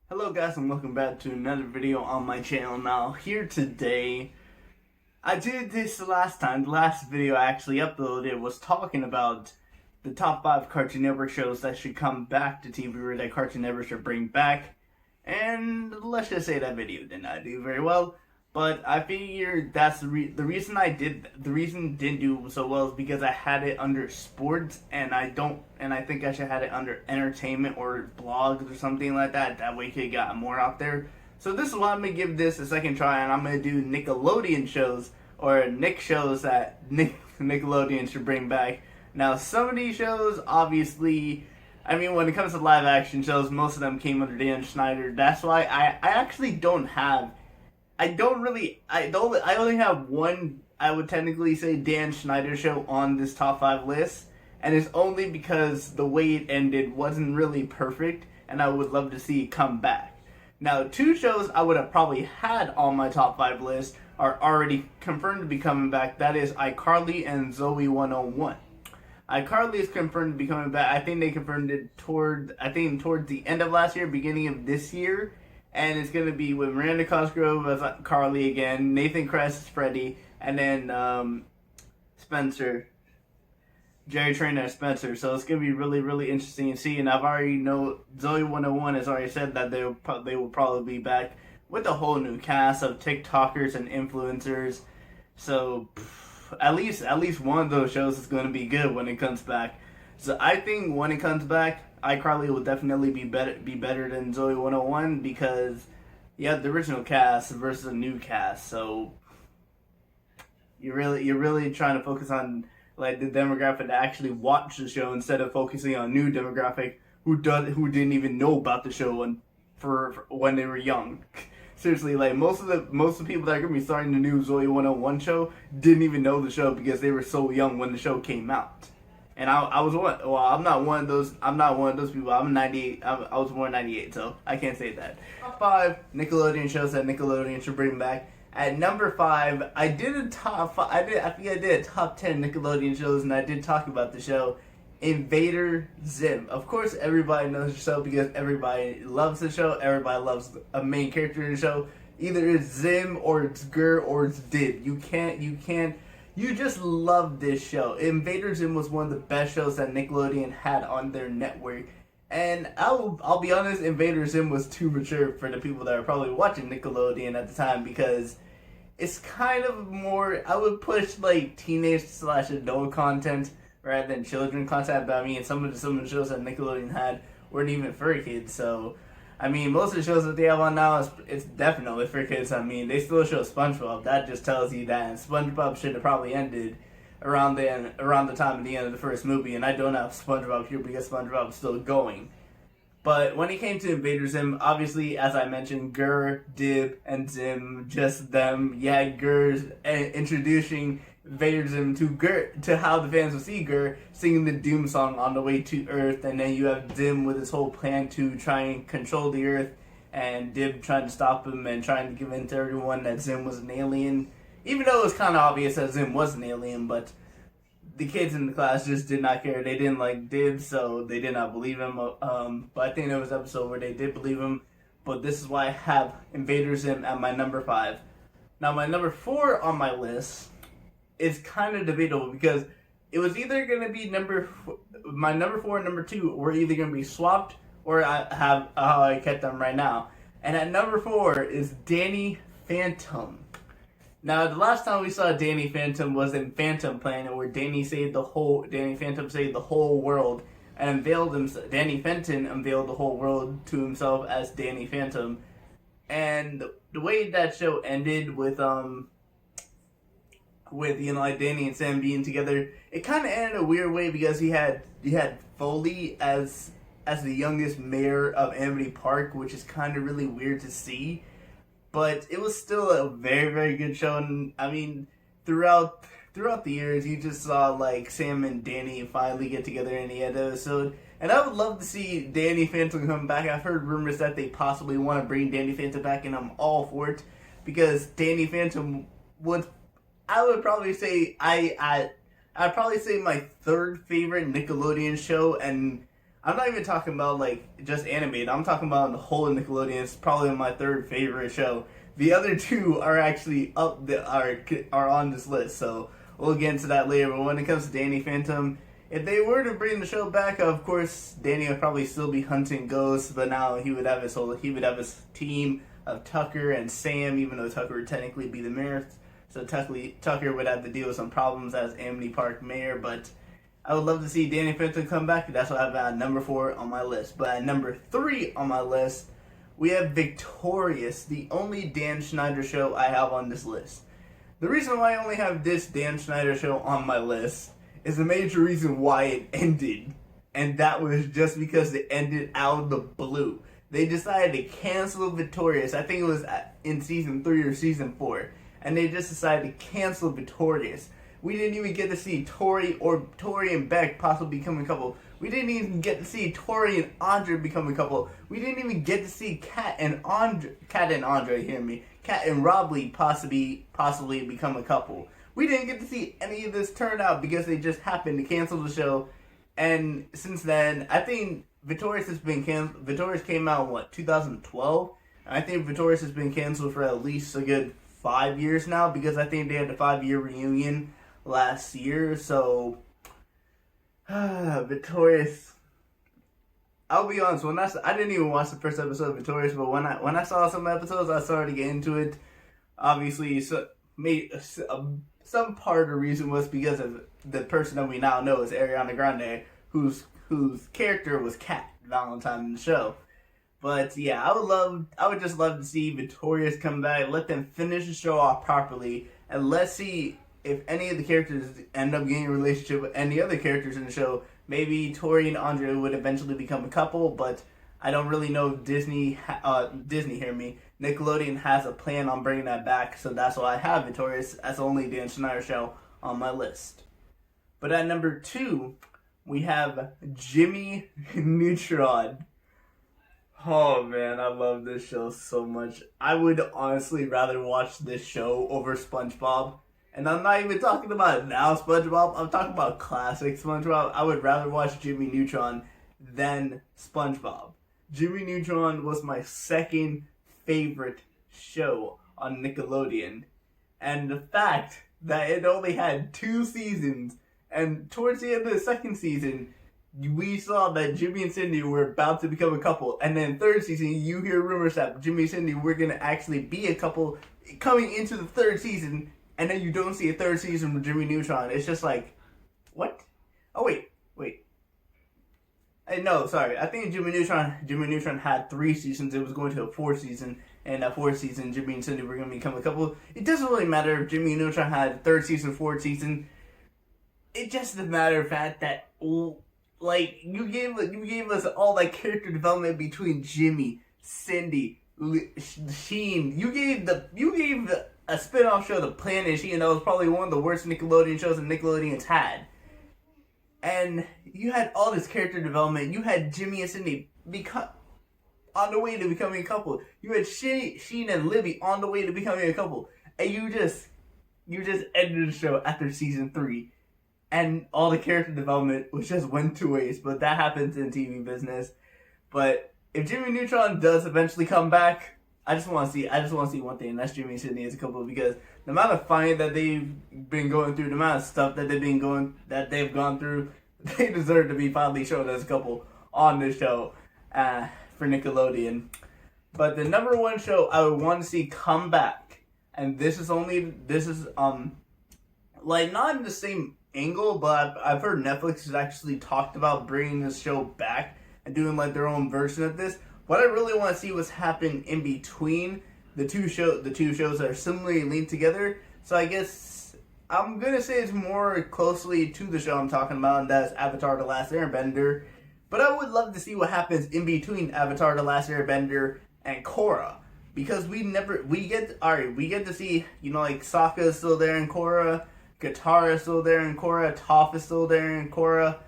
Hello guys and welcome back to another video on my channel. Now here today, I did this the last video I actually uploaded was talking about the top 5 Cartoon Network shows that should come back to TV or that Cartoon Network should bring back. And let's just say that video did not do very well. But I figured that's the reason it didn't do so well is because I had it under sports, and I think I should have it under entertainment or blogs or something like that. That way, it could got more out there. So this is why I'm gonna give this a second try, and I'm gonna do Nickelodeon shows or Nick shows that Nickelodeon should bring back. Now, some of these shows, obviously, I mean, when it comes to live action shows, most of them came under Dan Schneider. That's why I actually don't have. I only have one, I would technically say, Dan Schneider show on this top 5 list, and it's only because the way it ended wasn't really perfect, and I would love to see it come back. Now, 2 shows I would have probably had on my top 5 list are already confirmed to be coming back. That is iCarly and Zoey 101. iCarly is confirmed to be coming back. I think they confirmed it towards the end of last year, beginning of this year. And it's going to be with Miranda Cosgrove as Carly again, Nathan Kress as Freddy, and then Spencer, Jerry Trainer as Spencer. So it's going to be really, really interesting to see. And I've already know Zoey 101 has already said that they will probably be back with a whole new cast of TikTokers and influencers. So at least one of those shows is going to be good when it comes back. So I think when it comes back, iCarly will definitely be better than Zoey 101 because you have the original cast versus a new cast. So you're really trying to focus on like the demographic that actually watch the show instead of focusing on new demographic who didn't even know about the show for when they were young. Seriously, like most of the people that are gonna be starting the new Zoey 101 show didn't even know the show because they were so young when the show came out. And I was one. Well, I'm not one of those people. I'm 98. I was born in 98, so I can't say that. Top 5 Nickelodeon shows that Nickelodeon should bring back. At number 5, I did a top 5. I think I did a top 10 Nickelodeon shows, and I did talk about the show Invader Zim. Of course, everybody knows the show because everybody loves the show. Everybody loves a main character in the show. Either it's Zim or it's Gur or it's Did. You just love this show. Invader Zim was one of the best shows that Nickelodeon had on their network. And I'll be honest, Invader Zim was too mature for the people that are probably watching Nickelodeon at the time because it's kind of more, I would push like teenage/adult content rather than children content. But I mean, some of the shows that Nickelodeon had weren't even for kids, so I mean, most of the shows that they have on now, it's definitely for kids. I mean, they still show SpongeBob. That just tells you that. And SpongeBob should have probably ended around the time of the end of the first movie. And I don't have SpongeBob here because SpongeBob is still going. But when it came to Invader Zim, obviously, as I mentioned, Gur, Dib, and Zim, just them. Yeah, Gur's introducing Invader Zim to how the fans will see Gur singing the Doom song on the way to Earth, and then you have Zim with his whole plan to try and control the Earth, and Dib trying to stop him and trying to give in to everyone that Zim was an alien. Even though it was kind of obvious that Zim was an alien, but the kids in the class just did not care. They didn't like Dib, so they did not believe him. But I think there was an episode where they did believe him. But this is why I have Invader Zim at my number 5. Now my number 4 on my list is kind of debatable because it was either going to be my number 4 and number 2 were either going to be swapped or I have how I kept them right now. And at number 4 is Danny Phantom. Now, the last time we saw Danny Phantom was in Phantom Planet, where Danny Phantom saved the whole world and unveiled himself. Danny Fenton unveiled the whole world to himself as Danny Phantom. And the way that show ended with like Danny and Sam being together, it kind of ended in a weird way because you had Foley as the youngest mayor of Amity Park, which is kind of really weird to see. But it was still a very, very good show. And I mean, throughout the years, you just saw like Sam and Danny finally get together in the end episode. And I would love to see Danny Phantom come back. I've heard rumors that they possibly want to bring Danny Phantom back, and I'm all for it because Danny Phantom was, I would probably say I'd probably say my 3rd favorite Nickelodeon show, and I'm not even talking about like just animated. I'm talking about the whole Nickelodeon. It's probably my third favorite show. The other two are actually are on this list, so we'll get into that later. But when it comes to Danny Phantom, if they were to bring the show back, of course Danny would probably still be hunting ghosts, but now he would have his team of Tucker and Sam, even though Tucker would technically be the mayor. So Tucker would have to deal with some problems as Amity Park mayor, but I would love to see Danny Phantom come back. That's what I have at number 4 on my list. But at number 3 on my list, we have Victorious, the only Dan Schneider show I have on this list. The reason why I only have this Dan Schneider show on my list is the major reason why it ended. And that was just because it ended out of the blue. They decided to cancel Victorious. I think it was in season 3 or season 4. And they just decided to cancel Victorious. We didn't even get to see Tori and Beck possibly become a couple. We didn't even get to see Tori and Andre become a couple. We didn't even get to see Kat and Andre, hear me. Kat and Robley possibly become a couple. We didn't get to see any of this turn out because they just happened to cancel the show. And since then, I think Victorious has been canceled. Victorious came out in 2012? I think Victorious has been canceled for at least a good 5 years now, because I think they had the 5-year reunion last year. So Victorious, I'll be honest, I didn't even watch the first episode of Victorious, but when I saw some episodes, I started to get into it. Obviously, some part of the reason was because of the person that we now know is Ariana Grande, whose character was Kat Valentine in the show. But yeah, I would just love to see Victorious come back, let them finish the show off properly, and let's see if any of the characters end up getting a relationship with any other characters in the show. Maybe Tori and Andre would eventually become a couple, but I don't really know if Disney, hear me, Nickelodeon has a plan on bringing that back, so that's why I have Victorious as the only Dan Schneider show on my list. But at number 2, we have Jimmy Neutron. Oh man, I love this show so much. I would honestly rather watch this show over SpongeBob. And I'm not even talking about now SpongeBob, I'm talking about classic SpongeBob. I would rather watch Jimmy Neutron than SpongeBob. Jimmy Neutron was my second favorite show on Nickelodeon. And the fact that it only had 2 seasons, and towards the end of the second season, we saw that Jimmy and Cindy were about to become a couple. And then 3rd season, you hear rumors that Jimmy and Cindy were going to actually be a couple coming into the 3rd season. And then you don't see a 3rd season with Jimmy Neutron. It's just like, what? Oh, wait. No, sorry. I think Jimmy Neutron had 3 seasons. It was going to a 4th season. And that 4th season, Jimmy and Cindy were going to become a couple. It doesn't really matter if Jimmy Neutron had 3rd season, 4th season. It's just a matter of fact that, like, you gave us all that character development between Jimmy, Cindy, Sheen. You gave a spin-off show, The Planet Sheen, that was probably one of the worst Nickelodeon shows that Nickelodeon's had. And you had all this character development. You had Jimmy and Cindy on the way to becoming a couple. You had Sheen and Libby on the way to becoming a couple. And you just ended the show after season 3. And all the character development just went to waste. But that happens in TV business. But if Jimmy Neutron does eventually come back, I just want to see one thing, and that's Jimmy and Sydney as a couple, because the amount of fighting that they've been going through, the amount of stuff that they've gone through, they deserve to be finally shown as a couple on this show for Nickelodeon. But the number 1 show I would want to see come back, and this is not in the same angle, but I've heard Netflix has actually talked about bringing this show back and doing like their own version of this. What I really want to see what's happen in between the two shows that are similarly linked together. So I guess I'm gonna say it's more closely to the show I'm talking about, and that's Avatar: The Last Airbender. But I would love to see what happens in between Avatar: The Last Airbender and Korra, because we get to see, like, Sokka is still there in Korra, Katara is still there in Korra, Toph is still there in Korra,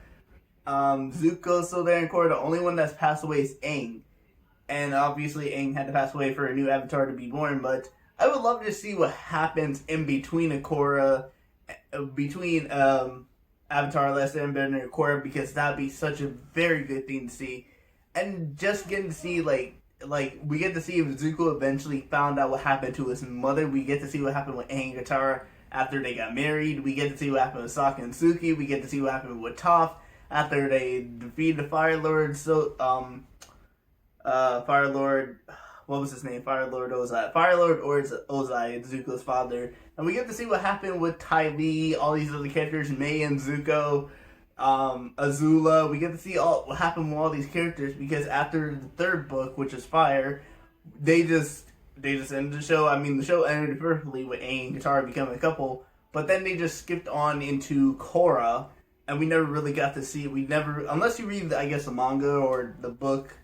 Zuko is still there in Korra. The only one that's passed away is Aang. And obviously Aang had to pass away for a new Avatar to be born, but I would love to see what happens in between Korra, between Avatar: Last Airbender and Korra, because that'd be such a very good thing to see. And just getting to see like we get to see if Zuko eventually found out what happened to his mother. We get to see what happened with Aang and Katara after they got married. We get to see what happened with Sokka and Suki. We get to see what happened with Toph after they defeated the Fire Lord. So Fire Lord, what was his name? Fire Lord Ozai. Fire Lord Ozai, Zuko's father. And we get to see what happened with Ty Lee, all these other characters, Mei and Zuko, Azula. We get to see what happened with all these characters, because after the third book, which is Fire, they just ended the show. I mean, the show ended perfectly with Aang and Katara becoming a couple, but then they just skipped on into Korra, and we never really got to see. We never, unless you read, I guess, the manga or the book,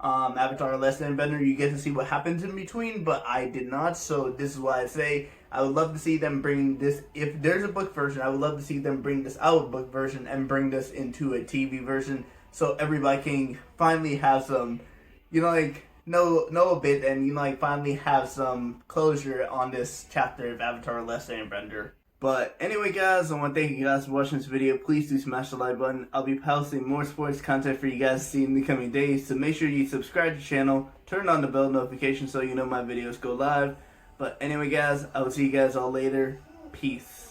Avatar: Last Airbender, you get to see what happens in between, but I did not. So this is why I say I would love to see them bring this. If there's a book version, I would love to see them bring this out of book version and bring this into a TV version, so everybody can finally have some, like, know a bit, and like finally have some closure on this chapter of Avatar: Last Airbender. But anyway, guys, I want to thank you guys for watching this video. Please do smash the like button. I'll be posting more sports content for you guys to see in the coming days. So make sure you subscribe to the channel, turn on the bell notification so you know my videos go live. But anyway, guys, I will see you guys all later. Peace.